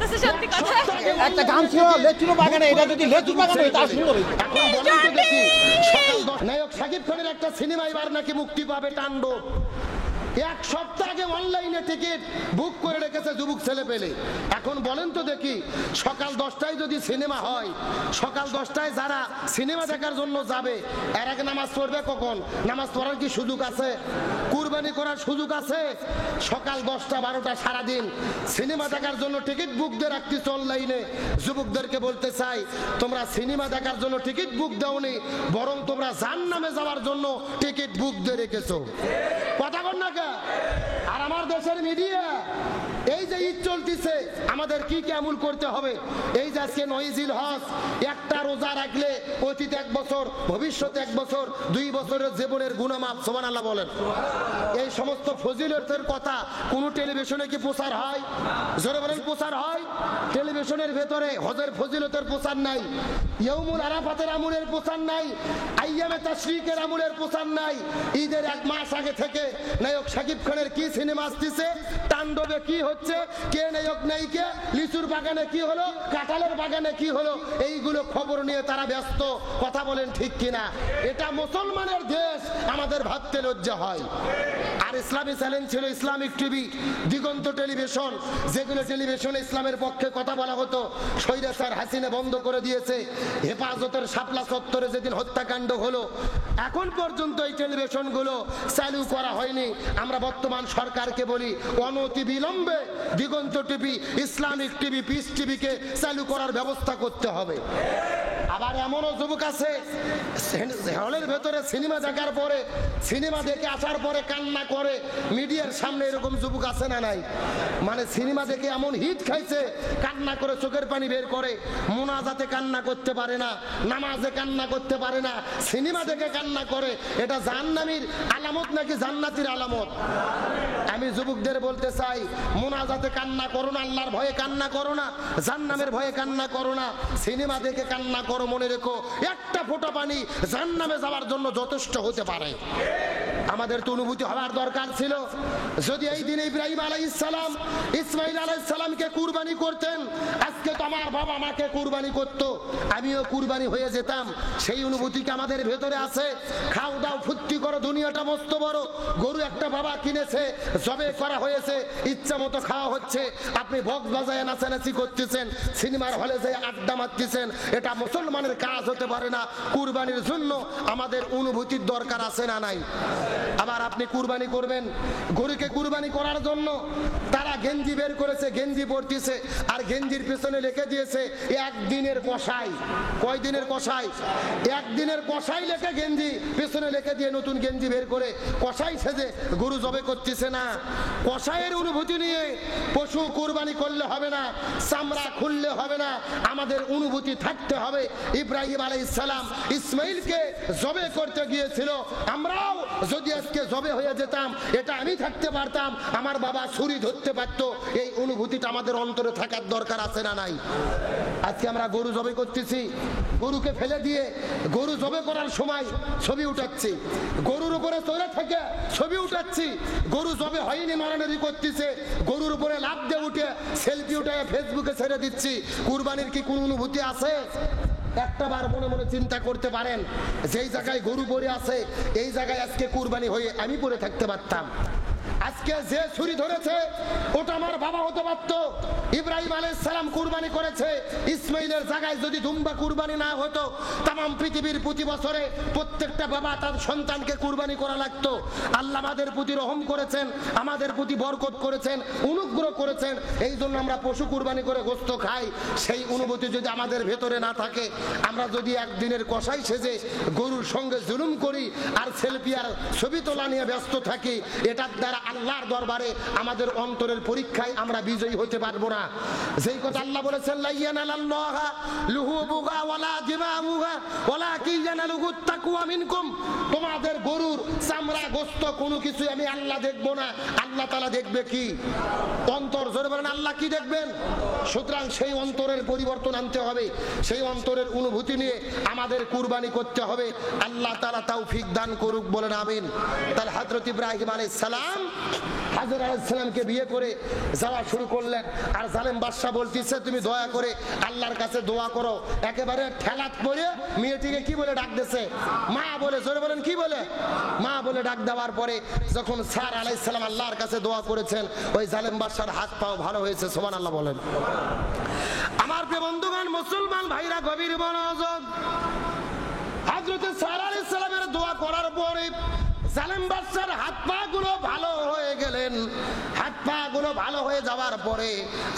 লাগতেছে সত্যি কথা। একটা গান ছিল লেচুর বাগানে, এটা যদি লেচুর বাগানে হয় তার শুরু হবে। এখন বলেন তো দেখি, সকাল 10 নায়ক শাকিব খানের একটা সিনেমা এবার নাকি মুক্তি পাবে, তাণ্ডব। এক সপ্তাহ আগে অনলাইনে টিকিট বুক করে রেখেছে যুবক ছেলে পেলে। এখন বলেন তো দেখি, সকাল 10টায় যদি সিনেমা হয়, সকাল 10টায় যারা সিনেমা দেখার জন্য যাবে, এর আগে নামাজ পড়বে কখন? নামাজ পড়ার কি সুযোগ আছে? কুরবানি করার সুযোগ আছে? সকাল 10টা 12টা সারাদিন সিনেমা দেখার জন্য টিকিট বুক দিয়ে রাখতেছে অনলাইনে। যুবকদেরকে বলতে চাই, তোমরা সিনেমা দেখার জন্য টিকিট বুক দাওনি, বরং তোমরা জাহান্নামে যাওয়ার জন্য টিকিট বুক দিয়ে রেখেছো। কথা বল না? আর আমার দেশের মিডিয়া এই যে ঈদ চলতেছে, আমাদের কি কি আমল করতে হবে? এই যে আজকে 9 জিলহজ, একটা রোজা রাখলে অতীত 1 বছর, ভবিষ্যতে 1 বছর, 2 বছরের জীবনের গুনাহ মাফ। সুবহানাল্লাহ বলেন। এই সমস্ত ফজিলতের কথা কোন টেলিভিশনে কি প্রচার হয়? জোরে বলেন, প্রচার হয়? টেলিভিশনের ভেতরে হজের ফজিলতের প্রচার নাই, ইয়াউমুল আরাফাতের আমলের প্রচার নাই, আইয়ামে তাশরিকের আমলের প্রচার নাই। ঈদের 1 মাস আগে থেকে নায়ক শাকিব খানের কি সিনেমা আসতেছে, তাণ্ডবে কি হচ্ছে, কে নায়ক নায়িকা, লিচুর বাগানে কি হলো, কাঁঠালের বাগানে কি হলো, এইগুলো খবর নিয়ে তারা ব্যস্ত। কথা বলেন ঠিক কিনা? এটা মুসলমানের দেশ, আমাদের ভাবতে লজ্জা হয়। আর ইসলামী চ্যানেল ছিল ইসলামিক টিভি, দিগন্ত টেলিভিশন, যেগুলো টেলিভিশনে ইসলামের পক্ষে কথা বলা হতো, স্বৈরাচার হাসিনা বন্ধ করে দিয়েছে। হেফাজতের শাপলা চত্বরে যেদিন হত্যাকাণ্ড হলো, এখন পর্যন্ত এই টেলিভিশনগুলো চালু করা হয়নি। আমরা বর্তমান সরকারকে বলি, অনতি বিলম্বে দিগন্ত টিভি, ইসলামিক টিভি, পিস টিভিকে চালু করার ব্যবস্থা করতে হবে। আবার এমনও যুবক আছে হলের ভেতরে সিনেমা দেখার পরে, সিনেমা দেখে আসার পরে কান্না করে মিডিয়ার সামনে। এরকম যুবক আছে না নাই? মানে সিনেমা দেখে এমন হিট খাইছে, কান্না করে চোখের পানি বের করে, মুনাজাতে কান্না করতে পারে না, নামাজে কান্না করতে পারে না, সিনেমা দেখে কান্না করে। এটা জাহান্নামীর আলামত নাকি জান্নাতীর আলামত? আমি যুবকদের বলতে চাই, মুনাজাতে কান্না করো না, আল্লাহর ভয়ে কান্না করো না, জাহান্নামের ভয়ে কান্না করো না, সিনেমা দেখে কান্না করো। মনে রেখো, একটা ফোঁটা পানি জাহান্নামে যাওয়ার জন্য যথেষ্ট হতে পারে। আমাদের তো অনুভূতি হওয়ার দরকার ছিল। যদি এই দিনে ইব্রাহিম আলাইহিস সালাম ইসমাইল আলাইহিস সালামকে কুরবানি করতেন, আজকে তো আমার বাবা আমাকে কুরবানি করত, আমিও কুরবানি হয়ে যেতাম। সেই অনুভূতি কি আমাদের ভেতরে আছে? খাও দাও ফুর্তি করো, দুনিয়াটা মস্ত বড়। গরু একটা বাবা কিনেছে, জবে করা হয়েছে, ইচ্ছা মতো খাওয়া হচ্ছে, আপনি বক্স বাজায় নাচানাচি করতেছেন, সিনেমার হলে যে আড্ডা মারতেছেন, এটা মুসলমানের কাজ হতে পারে না। কুরবানির জন্য আমাদের অনুভূতির দরকার আছে না নাই? আবার আপনি কুরবানি করবেন, গরুকে কুরবানি করার জন্য তারা গেঞ্জি বের করেছে, গেঞ্জি পরতেছে, আর গেঞ্জির পেছনে লিখে দিয়েছে 1 দিনের কষাই। কয় দিনের কষাই? 1 দিনের কষাই লেখে গেঞ্জি পেছনে লিখে দিয়ে নতুন গেঞ্জি বের করে কষাই সেজে গরু জবে করতেছে না। কষাইয়ের অনুভূতি নিয়ে পশু কুরবানি করলে হবে না, চামড়া খুললে হবে না, আমাদের অনুভূতি থাকতে হবে। ইব্রাহিম আলাইহিস সালাম ইসমাইলকে জবে করতে গিয়েছিল, আমরাও যদি আজকে জবে হয়ে যেতাম, এটা আমি থাকতে পারতাম, আমার বাবা ছুরি ধরতে পারত, এই অনুভূতিটা আমাদের অন্তরে থাকার দরকার আছে না নাই? আজকে আমরা গরু জবে করতেছি, গরুকে ফেলে দিয়ে গরু জবে করার সময় ছবি উঠাচ্ছি, গরুর উপরে চলে থেকে ছবি উঠাচ্ছি, গরু জবে হয়নি নড়ানড়ি করতেছে, গরুর উপরে লাফ দিয়ে উঠে সেলফি উঠে ফেসবুকে ছেড়ে দিচ্ছি। কুরবানির কি কোনো অনুভূতি আছে? একটা বার মনে মনে চিন্তা করতে পারেন, যেই জায়গায় গরু পড়ে আছে, এই জায়গায় আজকে কুরবানি হয়ে আমি পড়ে থাকতে পারতাম। আজকে যে ছুরি ধরেছে ওটা আমার বাবা হতে পারত। ইব্রাহিম আলাইহিস সালাম কুরবানি করেছে, ইসমাইলের জায়গায় যদি দুম্বা কুরবানি না হতো, তাম পৃথিবীর প্রতি বছরে প্রত্যেকটা বাবা তার সন্তানকে কুরবানি করা লাগতো। আল্লাহ আমাদের প্রতি রহম করেছেন, আমাদের প্রতি বরকত করেছেন, অনুগ্রহ করেছেন, এই জন্য আমরা পশু কুরবানি করে গোশত খাই। সেই অনুভূতি যদি আমাদের ভেতরে না থাকে, আমরা যদি 1 দিনের কষাই সেজে গরুর সঙ্গে জুলুম করি আর সেলফি আর ছবি তোলা নিয়ে ব্যস্ত থাকি, এটার দ্বারা আল্লাহর দরবারে আমাদের অন্তরের পরীক্ষায় আমরা বিজয়ী হতে পারবো না। যেই কথা আল্লাহ বলেছেন, লা ইয়ানালাল্লাহা লুহুবুহা ওয়ালা দিমাউহা ওয়ালাকিন ইয়ানালুহুত তাকওয়া মিনকুম, তোমাদের গরুর চামড়া গোশত কোনো কিছু আমি আল্লাহ দেখবো না, আল্লাহ তাআলা দেখবে কি? অন্তর। জোরে বলেন, আল্লাহ কি দেখবেন? সুতরাং সেই অন্তরের পরিবর্তন আনতে হবে, সেই অন্তরের অনুভূতি নিয়ে আমাদের কুরবানি করতে হবে। আল্লাহ তাআলা তৌফিক দান করুক, বলেন আমিন। তাহলে হযরত ইব্রাহিম আলাইহিস সালাম হাজেরা আলাইহিস সালামকে বিয়ে করে যাওয়া শুরু করলেন। আর জালেম বাদশা বলতেছে তুমি দয়া করে আল্লাহর কাছে দোয়া করো। একেবারে ঠেলাত পড়ে মেয়েটিকে কি বলে ডাক দিয়েছে? মা বলে। জোরে বলেন কি বলে? মা বলে ডাক দেওয়ার পরে যখন স্যার আলাইহিস সালাম আল্লাহর কাছে দোয়া করেছেন, ওই জালেম বাদশার হাত পাও ভালো হয়েছে। সুবহানাল্লাহ বলেন। আমার প্রিয় বন্ধুগণ, মুসলমান ভাইরা, গভীর মনোযোগ। হযরত স্যার আলাইহিস সালামের দোয়া করার পরে জালেম বাদশার হাত পা গুলো ভালো হয়ে গেলেন। হাত পা গুলো ভালো হয়ে যাওয়ার পরে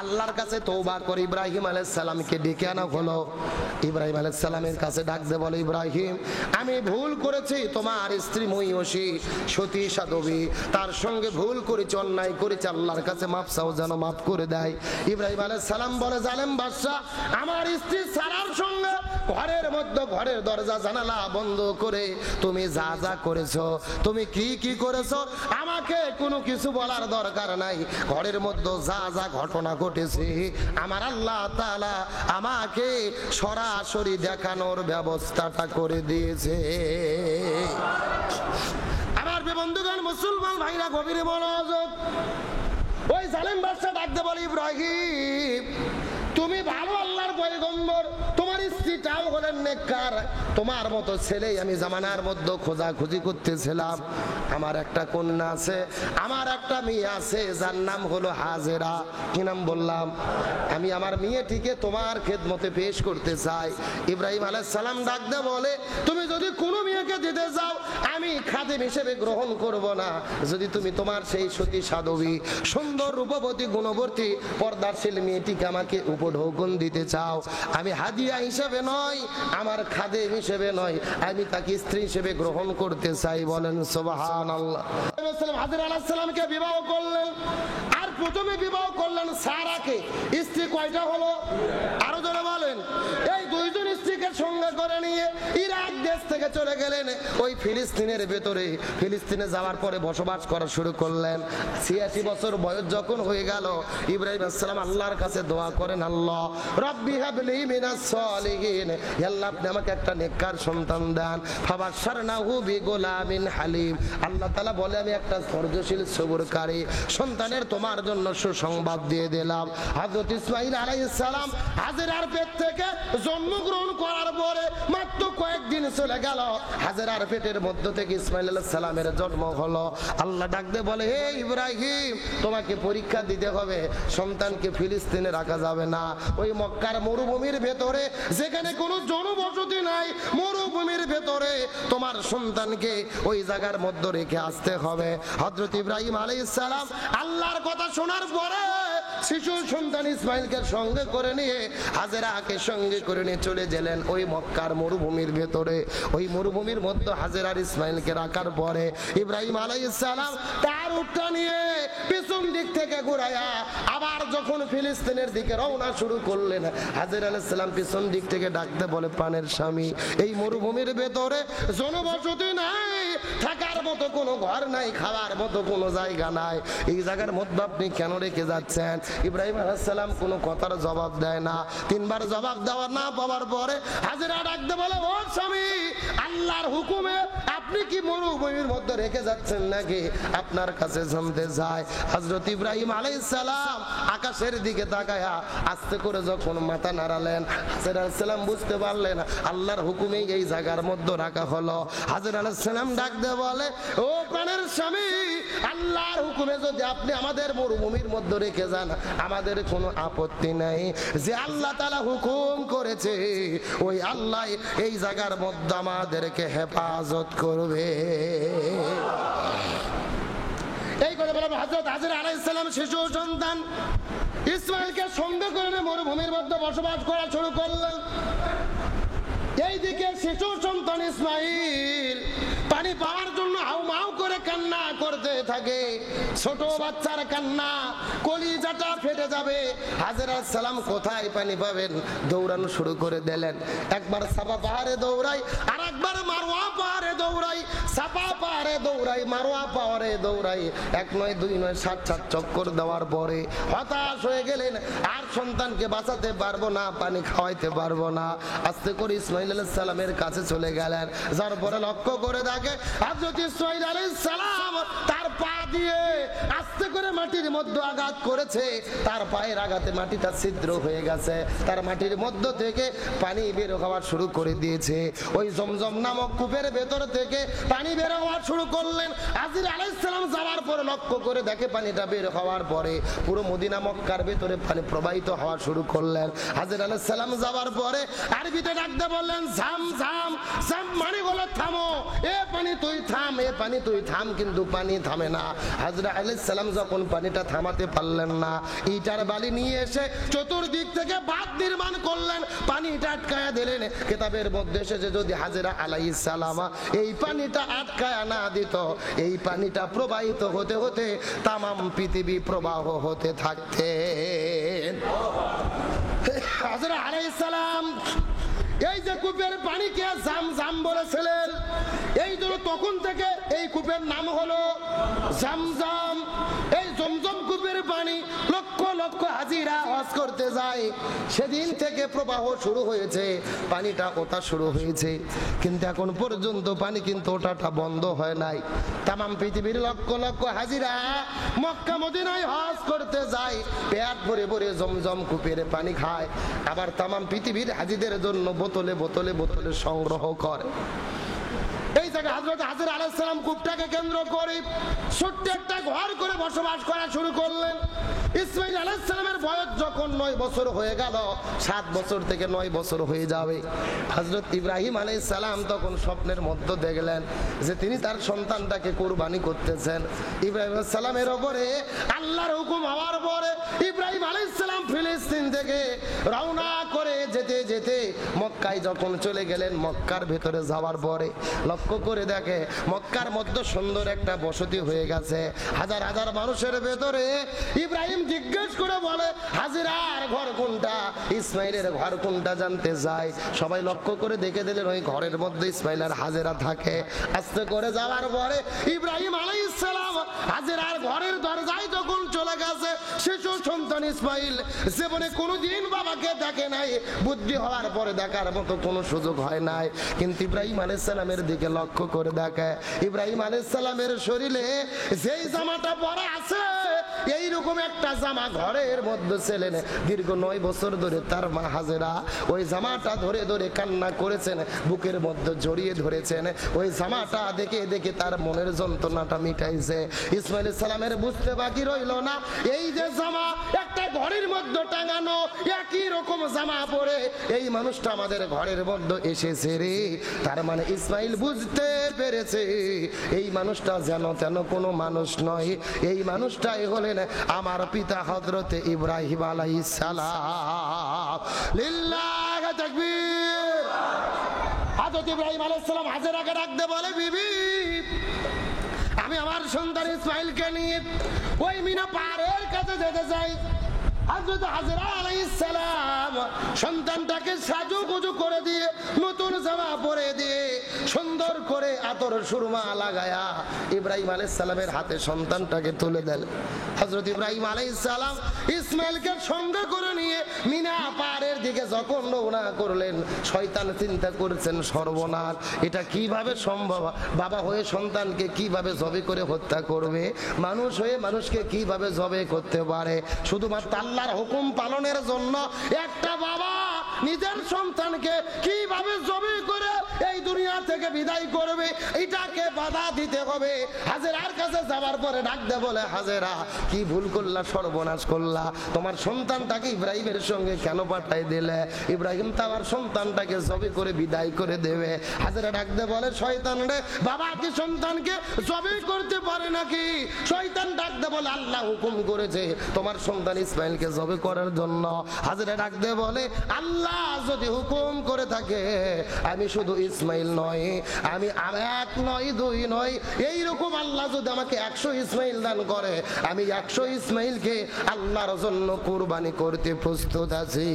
আল্লাহর কাছে তওবা করে ইব্রাহিম আলাইহিস সালামকে ডেকে আনা হলো। ইব্রাহিম আলাইহিস সালামের কাছে ডাকতে বলে, ইব্রাহিম আমি ভুল করেছি, তোমার স্ত্রী মহিষী সতী সাধবী, তার সঙ্গে ভুল করেছি, অন্যায় করেছি, আল্লাহর কাছে মাফ চাও, যেন মাফ করে দেয়। ইব্রাহিম আলাইহিস সালাম বলে, জালেম বাদশা আমার স্ত্রী সারার সঙ্গে ঘরের মধ্যে ঘরের দরজা জানালা বন্ধ করে তুমি যা যা করেছো, তুমি কি কি করেছো আমাকে কোনো কিছু বলার দরকার নাই। ঘরের মধ্যে যা যা ঘটনা ঘটেছে আমার আল্লাহ তাআলা আমাকে সরাসরি দেখানোর ব্যবস্থাটা করে দিয়েছে। আমার বন্ধুগণ, মুসলমান ভাইরা, গভীর মনোযোগ। ওই জালেম বাদশা ডাকতে বলে, ইব্রাহিম তুমি ভালো আল্লাহর পয়গম্বর, তোমার স্ত্রীটাও হলেন নেককার, তোমার মতো ছেলেই আমি জামানার মধ্যে খোঁজাখুঁজি করতেছিলাম। আমার একটা কন্যা আছে, আমার একটা মেয়ে আছে, যার নাম হলো হাজেরা। কি নাম বললাম? আমি আমার মেয়েটিকে তোমার খেদমতে পেশ করতে চাই। ইব্রাহিম আলাইহিস সালাম ডাকতে বলে, তুমি যদি কোনো মেয়েকে দিতে যাও আমি খাদেম হিসেবে গ্রহণ করব না। যদি তুমি তোমার সেই সতী সাধবী সুন্দর রূপবতী গুণবতী পর্দাশীল মেয়েটিকে আমাকে উপঢৌকন দিতে চাও, আমি হাদিয়া হিসেবে নয়, আমার খাদেম হিসেবে নয়, আমি তাকে স্ত্রী হিসেবে গ্রহণ করতে চাই। বলেন সুবহানাল্লাহ। হাজেরা আলাইহিস সালামকে বিবাহ করলেন। আর প্রথমে বিবাহ করলেন সারাকে। স্ত্রী কয়টা হলো? আরো জোরে বলেন। এই দুইজন স্ত্রীকে সঙ্গে করে নিয়ে ইরাক দেশ থেকে চলে গেলেন ওই ফিলিস্তিনের ভেতরে। ফিলিস্তিনে যাওয়ার পরে বসবাস করা শুরু করলেন। ৮৬ বছর বয়স যখন হয়ে গেল, ইব্রাহিম আলাইহিস সালাম আল্লাহর কাছে দোয়া করেন, আল্লাহ রব্বি হাবলি মিনাস সালিহিন, আল্লাহ আপনি আমাকে একটা নেককার সন্তান দেন। ফাবাশশারনাহু বিগুলামিন হালিম, আল্লাহ তাআলা বলে আমি একটা ধৈর্যশীল সবরকারী সন্তানের তোমার জন্য সুসংবাদ দিয়ে দিলাম। হযরত ইসমাঈল আলাইহিস সালাম হাজেরার পেট থেকে জন্মগ্রহণ করার পরে মাত্র কয়েকদিন চলে গেল, হাজেরার পেটের মধ্য থেকে ইসমাঈল আলাইহিস সালামের জন্ম হলো। আল্লাহ ডাকতে বলে, হে ইব্রাহিম তোমাকে পরীক্ষা দিতে হবে, সন্তানকে ফিলিস্তিনে রাখা যাবে না। ওই মক্কার মরুভূমির ভেতরে যেখানে কোনো জনবসতি নাই, মরুভূমির ভেতরে তোমার সন্তানকে ওই জায়গার মধ্যে রেখে আসতে হবে। হযরত ইব্রাহিম আলাইহিস সালাম আল্লাহর কথা শোনার পরে শিশু সন্তান ইসমাইলকে সঙ্গে করে নিয়ে হাজেরাকে সঙ্গে করে নিয়ে চলে গেলেন ওই মক্কার মরুভূমির ভেতরে। ওই মরুভূমির মধ্যে হাজেরার ইসমাইলকে রাখার পরে ইব্রাহিম আলাইহিস সালাম তার উটটা নিয়ে পিছন দিক থেকে ঘুরাইয়া আবার যখন ফিলিস্তিনের দিকে রওনা শুরু করলেন, হাজেরা আলাইহিস সালাম পিছন দিক থেকে ডাকতে বলে, প্রাণের স্বামী এই মরুভূমির ভেতরে জনবসতি নাই, থাকার মতো কোনো ঘর নাই, খাওয়ার মতো কোনো জায়গা নাই, এই জায়গার মধ্যে আপনি কেন রেখে যাচ্ছেন? ইব্রাহিম আলাইহিস সালাম কোনো কথার জবাব দেয় না। তিনবার জবাব দেওয়া না পাওয়ার পরে হাজেরা ডাকতে বলে, ও স্বামী আল্লাহর হুকুমে আপনি কি মরুভূমির মধ্যে রেখে যাচ্ছেন নাকি? আপনার কাছে জানতে যায়। হযরত ইব্রাহিম আলাইহিস সালাম আকাশের দিকে তাকায়া আস্তে করে যখন মাথা নাড়ালেন, হাজেরা আলাইহিস সালাম বুঝতে পারলেন আল্লাহর হুকুমে এই জায়গার মধ্যে রাখা হলো। হাজেরা আলাইহিস সালাম ডাকতে বলে, ও প্রাণের স্বামী আল্লাহর হুকুমে যদি আপনি আমাদের মরুভূমির মধ্যে রেখে যান আমাদের কোনো আপত্তি নাই। যে আল্লাহ তাআলা হুকুম করেছে ওই আল্লাহ এই জায়গার মধ্যে আমাদেরকে হেফাজত করবে। এই কথা বলে হযরত হাজেরা আলাইহিস সালাম শিশু সন্তান ইসমাইলকে সঙ্গে করে মরুভূমির মধ্যে বসবাস করা শুরু করলেন। এইদিকে শিশু সন্তান ইসমাইল পানি পাওয়ার জন্য হাউমাউ করে কান্না করতে থাকে। ছোট বাচ্চার কান্না, কলিজাটা ফেটে যাবে। হাজেরা সালাম কোথায় পানি পাবেন? দৌড়ানো শুরু করে দিলেন। একবার সাফা পাহাড়ে দৌড়াই, আর একবার মারওয়া পাহাড়ে দৌড়াই, সাফা পাহাড়ে দৌড়াই, মারওয়া পাহাড়ে দৌড়াই, এক নয় দুই নয় ৭ চক্কর দেওয়ার পরে হতাশ হয়ে গেলেন। আর সন্তানকে বাঁচাতে পারবো না, পানি খাওয়াইতে পারবো না। আস্তে করে ইসমাইল আলাইহিস সালামের কাছে চলে গেলেন। যার পরে লক্ষ্য করে দেখে হযরত ইসমাইল আলাইহিস সালাম তার পা দিয়ে আস্তে করে মাটির মধ্যে আঘাত করেছে, তার পায়ের আঘাতে মাটিটা ছিদ্র হয়ে গেছে, তার মাটির মধ্য থেকে পানি বের হওয়া শুরু করে দিয়েছে। ওই জমজম নামক কূপের ভেতর থেকে পানি বের হওয়া শুরু করলেন। হাজির আলাইহিস সালাম যাওয়ার পরে লক্ষ্য করে দেখে পানিটা বের হওয়ার পরে পুরো মদিনা মক্কার ভেতরে পানি প্রবাহিত হওয়া শুরু করলেন। হাজির আলাইহিস সালাম যাওয়ার পরে আরবিতে ডাকতে বললেন ঝাম ঝাম ঝাম, মানে হলো থামো, এ পানি তুই থাম, এ পানি তুই থাম, কিন্তু পানি থামে না। হাজরা আলাইহিস সালাম যখন পানিটা থামাতে পারলেন না, ইটার বালি নিয়ে এসে চতুর্দিক থেকে বাঁধ নির্মাণ করলেন, পানিটা আটকায়া দিলেন। কিতাবের মধ্যে এসেছে যদি হাজরা আলাইহিস সালাম এই পানিটা আটকায়া না দিত, এই পানিটা প্রবাহিত হতে হতে তামাম পৃথিবী প্রবাহ হতে থাকতেন। হাজরা আলাইহিস সালাম এই যে কূপের পানিকে জাম জাম বলেছিলেন, এই জন্য তখন থেকে এই কূপের নাম হলো জামজাম। এই জমজম কূপের পানি লক্ষ লক্ষ হাজিরা হজ করতে যায়, সেদিন থেকে প্রবাহ শুরু হয়েছে, পানিটা ওঠা শুরু হয়েছে, কিন্তু এখন পর্যন্ত পানি কিন্তু ওঠাটা বন্ধ হয় নাই। তামাম পৃথিবীর লক্ষ লক্ষ হাজিরা মক্কা মদিনায় হজ করতে যায়, পেট ভরে ভরে জমজম কূপের পানি খায়, আবার তামাম পৃথিবীর হাজিদের জন্য বোতলে বোতলে বোতলে সংগ্রহ করে। এই জায়গায় হযরত হাজর আলাইহিস সালাম কূপটাকে কেন্দ্র করে ছোট্ট একটা ঘর করে বসবাস করা শুরু করলেন। ইসমাইল আলাইহিস সালামের বয়স যখন 9 বছর হয়ে গেল, 7 বছর থেকে 9 বছর হয়ে যাবে, হযরত ইব্রাহিম আলাইহিস সালাম তখন স্বপ্নের মধ্যে দেখলেন যে তিনি তার সন্তানটাকে কুরবানি করতেছেন। ইব্রাহিম আলাইহিস সালামের উপরে আল্লাহর হুকুম হওয়ার পরে ইব্রাহিম আলাইহিস সালাম ফিলিস্তিন থেকে রওনা করে যেতে যেতে মক্কায় যখন চলে গেলেন, মক্কার ভেতরে যাওয়ার পরে লক্ষ্য করে দেখে মক্কার মধ্যে সুন্দর একটা বসতি হয়ে গেছে, হাজার হাজার মানুষের ভেতরে। ইব্রাহিম জিজ্ঞেস করে বলে হাজিরার ঘর কোনটা, ইসমাইলের ঘর কোনটা জানতে যায়। সবাই লক্ষ্য করে দেখে দিলেন ওই ঘরের মধ্যে ইসমাইল আর হাজেরা থাকে। আস্তে করে যাওয়ার পরে ইব্রাহিম আলাইহিস সালাম হাজেরার ঘরের দরজায় যখন চলে গেছে, শিশু সন্তান ইসমাইল জীবনে কোনোদিন বাবাকে দেখে নাই, বুদ্ধি হওয়ার পরে দেখার মতো কোনো সুযোগ হয় নাই, কিন্তু ইব্রাহিম আলাইহিস সালামের দিকে লক্ষ্য করে দেখে ইব্রাহিম আলাইহিস সালামের শরীরে যেই জামাটা পরা আছে এইরকম একটা জামা ঘরের মধ্যে ছিলেন। দীর্ঘ 9 বছর ধরে তার মা হাজেরা ওই জামাটা ধরে ধরে কান্না করেছেন, বুকের মধ্যে জড়িয়ে ধরেছেন, ওই জামাটা দেখে দেখে তার মনের যন্ত্রণাটা মিটাইছে। ইসমাইল সালামের বুঝতে বাকি রইল না, এই যে জামা একটা ঘরের মধ্যে টাঙানো, একই রকম জামা পরে এই মানুষটা আমাদের ঘরের মধ্যে এসেছে রে। তার মানে ইসমাইল বুঝতে পেরেছে এই মানুষটা যেন তেন কোনো মানুষ নয়, এই মানুষটাই হলেন আমার পিতা হযরতে ইব্রাহিম আলাইহিস সালাম। লিল্লাহি তাকবীর। হযরত ইব্রাহিম আলাইহিস সালাম হাজেরাকে ডাকতে বলে, বিবি আমি আমার সন্তান ইসমাইলকে নিয়ে ওই মিনা পাহাড়ের কাছে যেতে চাই। হযরত হাজরা আলাইহিস সালাম সন্তানটাকে সাজুগুজু করে দিয়ে, নতুন জামা পরে দিয়ে, সুন্দর করে আতর সুরমা লাগায়া ইব্রাহিম আলাইহিস সালামের হাতে সন্তানটাকে তুলে দেন। হযরত ইব্রাহিম আলাইহিস সালাম ইসমাইলকে সঙ্গে করে নিয়ে মিনা পাহাড়ের দিকে যখন রওনা করলেন, শয়তান চিন্তা করছেন সর্বনাশ, এটা কিভাবে সম্ভব, বাবা হয়ে সন্তানকে কিভাবে জবে করে হত্যা করবে, মানুষ হয়ে মানুষকে কিভাবে জবে করতে পারে। শুধুমাত্র আল্লাহর হুকুম পালনের জন্য একটা বাবা নিজের সন্তানকে কিভাবে জবে করে এই দুনিয়া থেকে বিদায় করবে, এটাকে বাধা দিতে হবে। হাজেরার কাছে যাওয়ার পরে ডাকতে বলে, হাজেরা কি ভুল করলা, সর্বনাশ করলা, তোমার সন্তানটাকে ইব্রাহিমের সঙ্গে কেন পাঠাই দিলে? ইব্রাহিম তো আমার সন্তানটাকে জবে করে বিদায় করে দেবে। হাজেরা ডাকতে বলে, শয়তান রে, বাবা কি সন্তানকে জবে করতে পারে নাকি? শয়তান ডাকতে বলে, আল্লাহ হুকুম করেছে তোমার সন্তান ইসমাইলকে জবে করার জন্য। হাজেরা ডাকতে বলে, আল্লাহ যদি হুকুম করে থাকে, আমি শুধু ইসমাইল নয়, আমি 1 নয় 2 নয়, এইরকম আল্লাহ যদি আমাকে 100 ইসমাইল দান করে, আমি 100 ইসমাইলকে আল্লাহর জন্য কুরবানি করতে প্রস্তুত আছি।